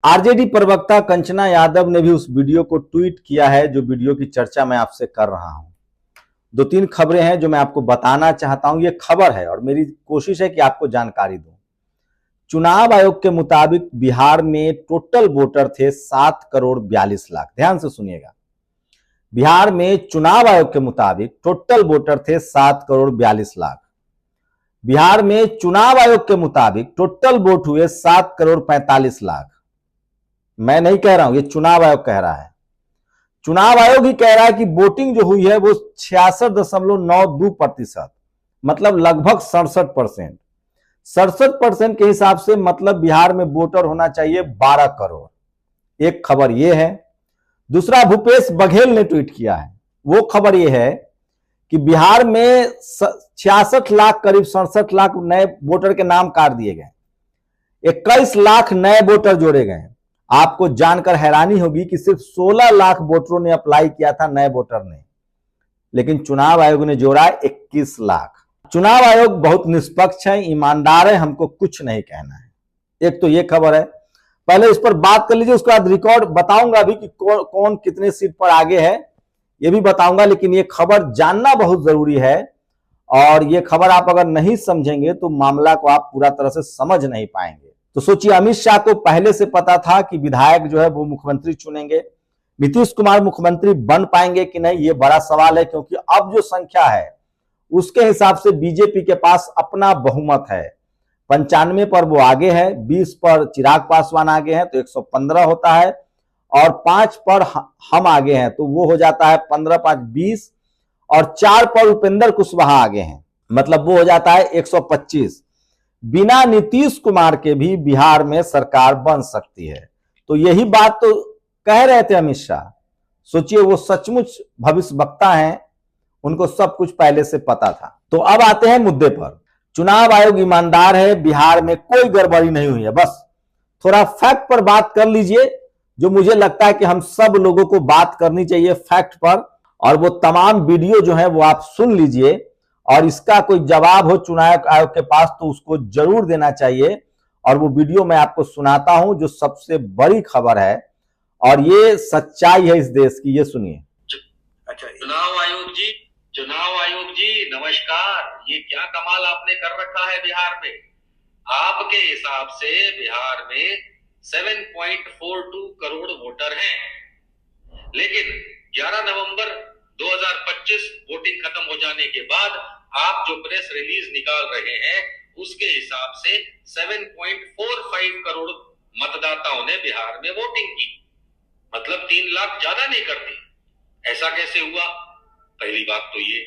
RJD प्रवक्ता कंचना यादव ने भी उस वीडियो को ट्वीट किया है जो वीडियो की चर्चा मैं आपसे कर रहा हूं। दो तीन खबरें हैं जो मैं आपको बताना चाहता हूं। ये खबर है और मेरी कोशिश है कि आपको जानकारी दूं। चुनाव आयोग के मुताबिक बिहार में टोटल वोटर थे 7,42,00,000। ध्यान से सुनिएगा, बिहार में चुनाव आयोग के मुताबिक टोटल वोटर थे 7,42,00,000। बिहार में चुनाव आयोग के मुताबिक टोटल वोट हुए 7,45,00,000। मैं नहीं कह रहा हूं, ये चुनाव आयोग कह रहा है। चुनाव आयोग ही कह रहा है कि वोटिंग जो हुई है वो 66.92%, मतलब लगभग 67%। 67% के हिसाब से मतलब बिहार में वोटर होना चाहिए 12 करोड़। एक खबर ये है। दूसरा, भूपेश बघेल ने ट्वीट किया है, वो खबर ये है कि बिहार में 66 लाख, करीब 67 लाख नए वोटर के नाम काट दिए गए, 21 लाख नए वोटर जोड़े गए। आपको जानकर हैरानी होगी कि सिर्फ 16 लाख वोटरों ने अप्लाई किया था, नए वोटर ने, लेकिन चुनाव आयोग ने जोड़ा 21 लाख। चुनाव आयोग बहुत निष्पक्ष है, ईमानदार है, हमको कुछ नहीं कहना है। एक तो ये खबर है, पहले इस पर बात कर लीजिए, उसके बाद रिकॉर्ड बताऊंगा भी कि कौन कितने सीट पर आगे है, ये भी बताऊंगा। लेकिन ये खबर जानना बहुत जरूरी है और ये खबर आप अगर नहीं समझेंगे तो मामला को आप पूरा तरह से समझ नहीं पाएंगे। तो सोचिए, अमित शाह को पहले से पता था कि विधायक जो है वो मुख्यमंत्री चुनेंगे। नीतीश कुमार मुख्यमंत्री बन पाएंगे कि नहीं, ये बड़ा सवाल है, क्योंकि अब जो संख्या है उसके हिसाब से बीजेपी के पास अपना बहुमत है। 95 पर वो आगे है, 20 पर चिराग पासवान आगे हैं तो 115 होता है, और 5 पर हम आगे हैं तो वो हो जाता है 15, 5, 20, और 4 पर उपेंद्र कुशवाहा आगे हैं, मतलब वो हो जाता है 125। बिना नीतीश कुमार के भी बिहार में सरकार बन सकती है। तो यही बात तो कह रहे थे अमित शाह। सोचिए, वो सचमुच भविष्यवक्ता हैं, उनको सब कुछ पहले से पता था। तो अब आते हैं मुद्दे पर। चुनाव आयोग ईमानदार है, बिहार में कोई गड़बड़ी नहीं हुई है। बस थोड़ा फैक्ट पर बात कर लीजिए, जो मुझे लगता है कि हम सब लोगों को बात करनी चाहिए फैक्ट पर, और वो तमाम वीडियो जो है वो आप सुन लीजिए, और इसका कोई जवाब हो चुनाव आयोग के पास तो उसको जरूर देना चाहिए। और वो वीडियो मैं आपको सुनाता हूं जो सबसे बड़ी खबर है और ये सच्चाई है इस देश की। ये सुनिए। अच्छा, चुनाव आयोग जी नमस्कार। ये क्या कमाल आपने कर रखा है बिहार में। आपके हिसाब से बिहार में 7.42 करोड़ वोटर हैं, लेकिन 11 नवंबर 2025 वोटिंग खत्म हो जाने के बाद आप जो प्रेस रिलीज निकाल रहे हैं उसके हिसाब से 7.45 करोड़ मतदाताओं ने बिहार में वोटिंग की, मतलब 3 लाख ज्यादा नहीं करती। ऐसा कैसे हुआ? पहली बात तो ये।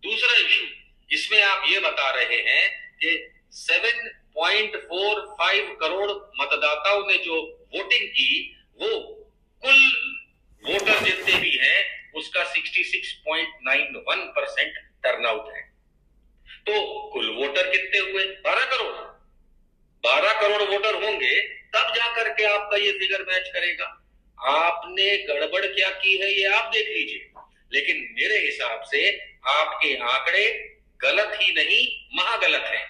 दूसरा इशू, इसमें आप ये बता रहे हैं कि 7.45 करोड़ मतदाताओं ने जो वोटिंग की वो कुल वोटर जितने भी हैं उसका 66.91% टर्नआउट है। तो कुल वोटर कितने हुए? 12 करोड़। 12 करोड़ वोटर होंगे तब जाकर के आपका ये फिगर मैच करेगा। आपने गड़बड़ क्या की है ये आप देख लीजिए, लेकिन मेरे हिसाब से आपके आंकड़े गलत ही नहीं महागलत हैं,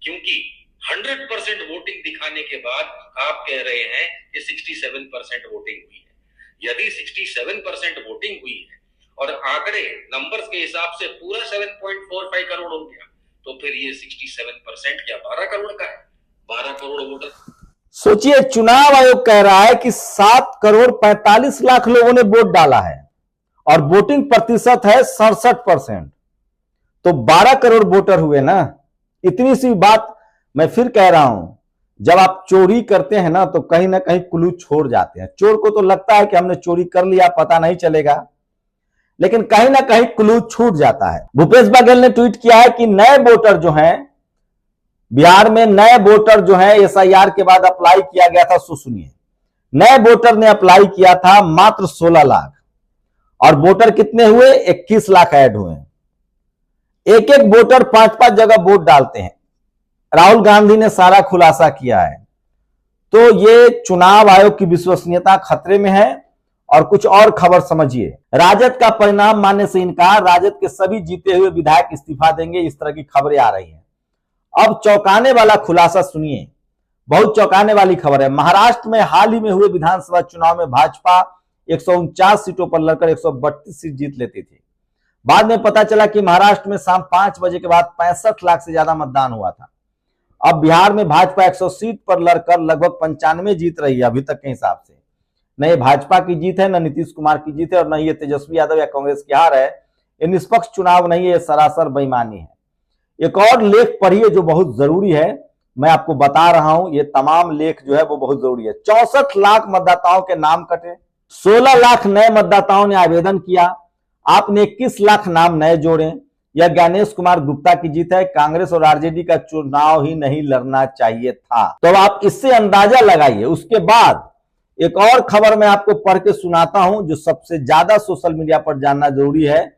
क्योंकि 100% वोटिंग दिखाने के बाद आप कह रहे हैं कि 67% वोटिंग हुई है। यदि 67% वोटिंग हुई है और आंकड़े नंबर्स के हिसाब से पूरा 7.45 करोड़ हो गया, तो फिर ये 67% क्या 12 करोड़ का है? 12 करोड़ वोटर। सोचिए, चुनाव आयोग कह रहा है कि 7,45,00,000 लोगों ने वोट डाला है और वोटिंग प्रतिशत है 67%, तो 12 करोड़ वोटर हुए ना। इतनी सी बात मैं फिर कह रहा हूं, जब आप चोरी करते हैं ना तो कहीं ना कहीं क्लू छोड़ जाते हैं। चोर को तो लगता है कि हमने चोरी कर लिया, पता नहीं चलेगा, लेकिन कहीं ना कहीं क्लू छूट जाता है। भूपेश बघेल ने ट्वीट किया है कि नए वोटर जो हैं बिहार में, नए वोटर जो हैं एसआईआर के बाद अप्लाई किया गया था। सुनिए, नए वोटर ने अप्लाई किया था मात्र 16 लाख, और वोटर कितने हुए? 21 लाख ऐड हुए। एक एक वोटर 5-5 जगह वोट डालते हैं। राहुल गांधी ने सारा खुलासा किया है। तो ये चुनाव आयोग की विश्वसनीयता खतरे में है। और कुछ और खबर समझिए, राजद का परिणाम मानने से इनकार, राजद के सभी जीते हुए विधायक इस्तीफा देंगे, इस तरह की खबरें आ रही हैं। अब चौंकाने वाला खुलासा सुनिए, बहुत चौंकाने वाली खबर है। महाराष्ट्र में हाल ही में हुए विधानसभा चुनाव में भाजपा 149 सीटों पर लड़कर 132 सीट जीत लेती थी। बाद में पता चला कि महाराष्ट्र में शाम 5 बजे के बाद 65 लाख से ज्यादा मतदान हुआ था। अब बिहार में भाजपा 100 सीट पर लड़कर लगभग 95 जीत रही है अभी तक के हिसाब से। न ये भाजपा की जीत है, न नीतीश कुमार की जीत है, और न ये तेजस्वी यादव या कांग्रेस की हार है। ये निष्पक्ष चुनाव नहीं है, ये सरासर बेईमानी है। एक और लेख पढ़िए जो बहुत जरूरी है, मैं आपको बता रहा हूं, ये तमाम लेख जो है वो बहुत जरूरी है। 64 लाख मतदाताओं के नाम कटे, 16 लाख नए मतदाताओं ने आवेदन किया, आपने 21 लाख नाम नए जोड़े। यह ज्ञानेश कुमार गुप्ता की जीत है। कांग्रेस और आरजेडी का चुनाव ही नहीं लड़ना चाहिए था। तो आप इससे अंदाजा लगाइए। उसके बाद एक और खबर मैं आपको पढ़ के सुनाता हूं जो सबसे ज्यादा सोशल मीडिया पर जानना जरूरी है।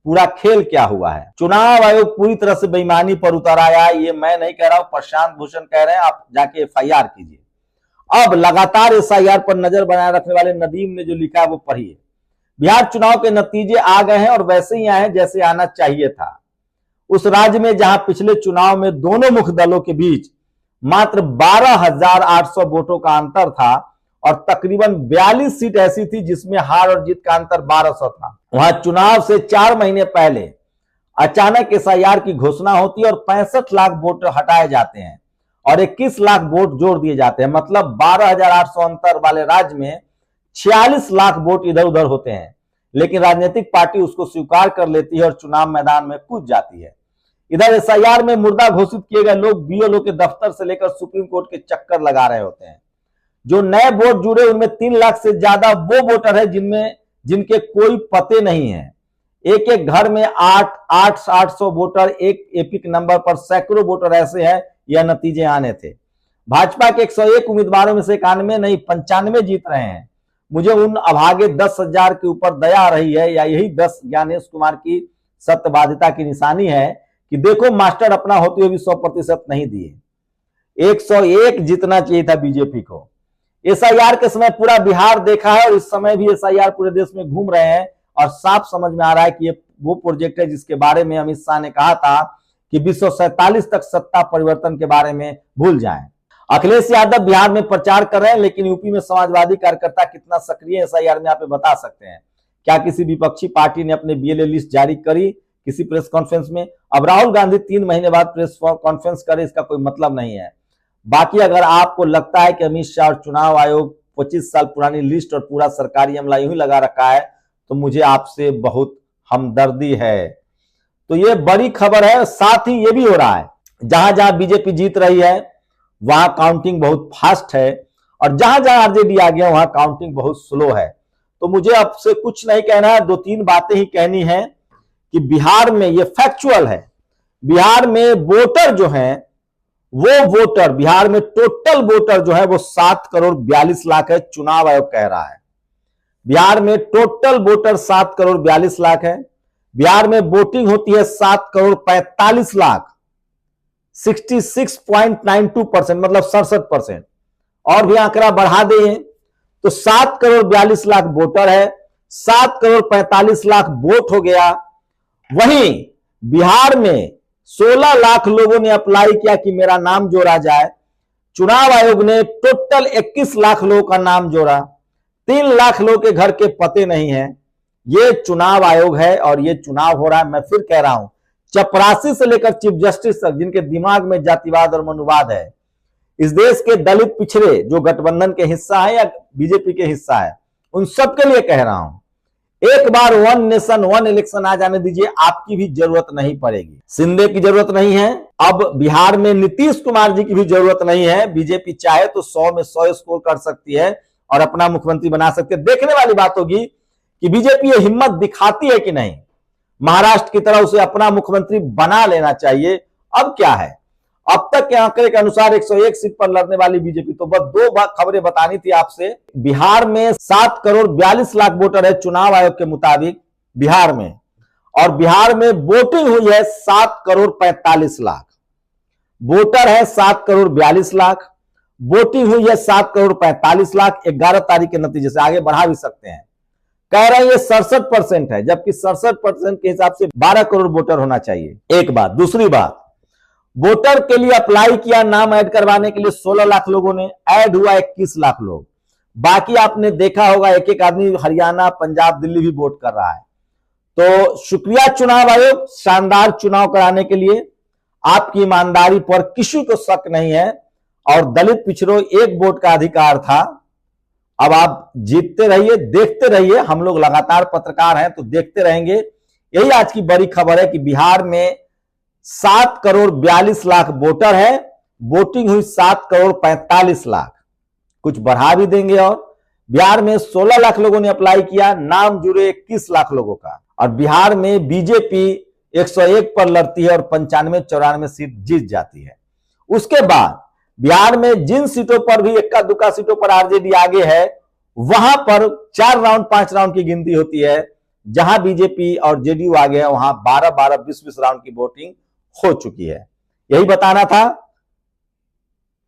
पूरा खेल क्या हुआ है। चुनाव आयोग पूरी तरह से बेईमानी पर उतर आया। ये मैं नहीं कह रहा हूं, प्रशांत भूषण कह रहे हैं। आप जाके एफआईआर कीजिए। अब लगातार एसआईआर पर नजर बनाए रखने वाले नदीम ने जो लिखा है वो पढ़िए। बिहार चुनाव के नतीजे आ गए हैं और वैसे ही आए हैं जैसे आना चाहिए था। उस राज्य में जहां पिछले चुनाव में दोनों मुख्य दलों के बीच मात्र 12,800 वोटों का अंतर था और तकरीबन 42 सीट ऐसी थी जिसमें हार और जीत का अंतर 1200 था, वहां चुनाव से 4 महीने पहले अचानक एसआईआर की घोषणा होती है और 65 लाख वोट हटाए जाते हैं और 21 लाख वोट जोड़ दिए जाते हैं। मतलब 12,800 अंतर वाले राज्य में 46 लाख वोट इधर उधर होते हैं, लेकिन राजनीतिक पार्टी उसको स्वीकार कर लेती है और चुनाव मैदान में कूद जाती है। इधर एसआईआर में मुर्दा घोषित किए गए लोग बीएलओ के दफ्तर से लेकर सुप्रीम कोर्ट के चक्कर लगा रहे होते हैं। जो नए वोट जुड़े उनमें 3 लाख से ज्यादा वो वोटर है जिनके कोई पते नहीं है। एक एक घर में 800 वोटर, एक एपिक नंबर पर सैकड़ों वोटर ऐसे हैं। यह नतीजे आने थे। भाजपा के 101 उम्मीदवारों में से 91 नहीं 95 जीत रहे हैं। मुझे उन अभागे 10,000 के ऊपर दया आ रही है, या यही 10 ज्ञानेश कुमार की सत्यबाधिता की निशानी है कि देखो मास्टर अपना होते हुए भी 100% नहीं दिए। 101 जीतना चाहिए था बीजेपी को। एसआईआर के समय पूरा बिहार देखा है और इस समय भी एसआईआर पूरे देश में घूम रहे हैं और साफ समझ में आ रहा है कि ये वो प्रोजेक्ट है जिसके बारे में अमित शाह ने कहा था कि 247 तक सत्ता परिवर्तन के बारे में भूल जाएं। अखिलेश यादव बिहार में प्रचार कर रहे हैं, लेकिन यूपी में समाजवादी कार्यकर्ता कितना सक्रिय है एसआईआर में आप बता सकते हैं? क्या किसी विपक्षी पार्टी ने अपने बीएलए लिस्ट जारी करी किसी प्रेस कॉन्फ्रेंस में? अब राहुल गांधी 3 महीने बाद प्रेस कॉन्फ्रेंस करे, इसका कोई मतलब नहीं है। बाकी अगर आपको लगता है कि अमित शाह और चुनाव आयोग 25 साल पुरानी लिस्ट और पूरा सरकारी अमला यूं ही लगा रखा है, तो मुझे आपसे बहुत हमदर्दी है। तो ये बड़ी खबर है। साथ ही ये भी हो रहा है जहां जहां बीजेपी जीत रही है वहां काउंटिंग बहुत फास्ट है और जहां जहां आरजेडी आ गया वहां काउंटिंग बहुत स्लो है। तो मुझे आपसे कुछ नहीं कहना है, 2-3 बातें ही कहनी है कि बिहार में ये फैक्चुअल है। बिहार में वोटर जो है वो वोटर, बिहार में टोटल वोटर जो है वो 7 करोड़ 42 लाख है, चुनाव आयोग कह रहा है। बिहार में टोटल वोटर 7 करोड़ 42 लाख है। बिहार में वोटिंग होती है 7 करोड़ 45 लाख, 66.92%, मतलब 67%। और भी आंकड़ा बढ़ा दें तो 7 करोड़ 42 लाख वोटर है, 7 करोड़ 45 लाख वोट हो गया। वहीं बिहार में 16 लाख लोगों ने अप्लाई किया कि मेरा नाम जोड़ा जाए। चुनाव आयोग ने टोटल 21 लाख लोगों का नाम जोड़ा। 3 लाख लोगों के घर के पते नहीं है। ये चुनाव आयोग है और ये चुनाव हो रहा है। मैं फिर कह रहा हूं, चपरासी से लेकर चीफ जस्टिस तक जिनके दिमाग में जातिवाद और मनुवाद है, इस देश के दलित पिछड़े जो गठबंधन के हिस्सा है या बीजेपी के हिस्सा है, उन सबके लिए कह रहा हूं, एक बार 1 नेशन 1 इलेक्शन आ जाने दीजिए, आपकी भी जरूरत नहीं पड़ेगी। शिंदे की जरूरत नहीं है। अब बिहार में नीतीश कुमार जी की भी जरूरत नहीं है। बीजेपी चाहे तो 100 में 100 स्कोर कर सकती है और अपना मुख्यमंत्री बना सकती है। देखने वाली बात होगी कि बीजेपी ये हिम्मत दिखाती है कि नहीं। महाराष्ट्र की तरह उसे अपना मुख्यमंत्री बना लेना चाहिए। अब क्या है, अब तक के आंकड़े के अनुसार 101 सीट पर लड़ने वाली बीजेपी, तो बस 2 खबरें बतानी थी आपसे। बिहार में 7 करोड़ 42 लाख वोटर है चुनाव आयोग के मुताबिक बिहार में, और बिहार में वोटिंग हुई है 7 करोड़ 45 लाख। वोटर है 7 करोड़ 42 लाख, वोटिंग हुई है 7 करोड़ 45 लाख। 11 तारीख के नतीजे से आगे बढ़ा भी सकते हैं। कह रहे हैं ये 67% है, जबकि 67% के हिसाब से 12 करोड़ वोटर होना चाहिए। एक बात। दूसरी बात, वोटर के लिए अप्लाई किया, नाम ऐड करवाने के लिए 16 लाख लोगों ने, ऐड हुआ 21 लाख लोग। बाकी आपने देखा होगा एक एक आदमी हरियाणा, पंजाब, दिल्ली भी वोट कर रहा है। तो शुक्रिया चुनाव आयोग, शानदार चुनाव कराने के लिए। आपकी ईमानदारी पर किसी को शक नहीं है। और दलित पिछड़ों एक वोट का अधिकार था। अब आप जीतते रहिए, देखते रहिए, हम लोग लगातार पत्रकार हैं तो देखते रहेंगे। यही आज की बड़ी खबर है कि बिहार में 7 करोड़ 42 लाख वोटर है, वोटिंग हुई 7 करोड़ 45 लाख, कुछ बढ़ा भी देंगे। और बिहार में 16 लाख लोगों ने अप्लाई किया, नाम जुड़े 21 लाख लोगों का। और बिहार में बीजेपी 101 पर लड़ती है और 95-94 सीट जीत जाती है। उसके बाद बिहार में जिन सीटों पर भी इक्का दुक्का सीटों पर आरजेडी आगे है, वहां पर 4 राउंड 5 राउंड की गिनती होती है। जहां बीजेपी और जेडीयू आगे है वहां 12-12, 20-20 राउंड की वोटिंग हो चुकी है। यही बताना था,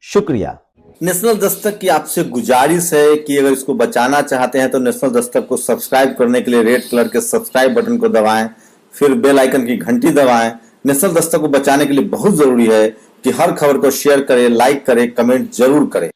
शुक्रिया। नेशनल दस्तक की आपसे गुजारिश है कि अगर इसको बचाना चाहते हैं तो नेशनल दस्तक को सब्सक्राइब करने के लिए रेड कलर के सब्सक्राइब बटन को दबाएं, फिर बेल आइकन की घंटी दबाएं। नेशनल दस्तक को बचाने के लिए बहुत जरूरी है कि हर खबर को शेयर करें, लाइक करें, कमेंट जरूर करें।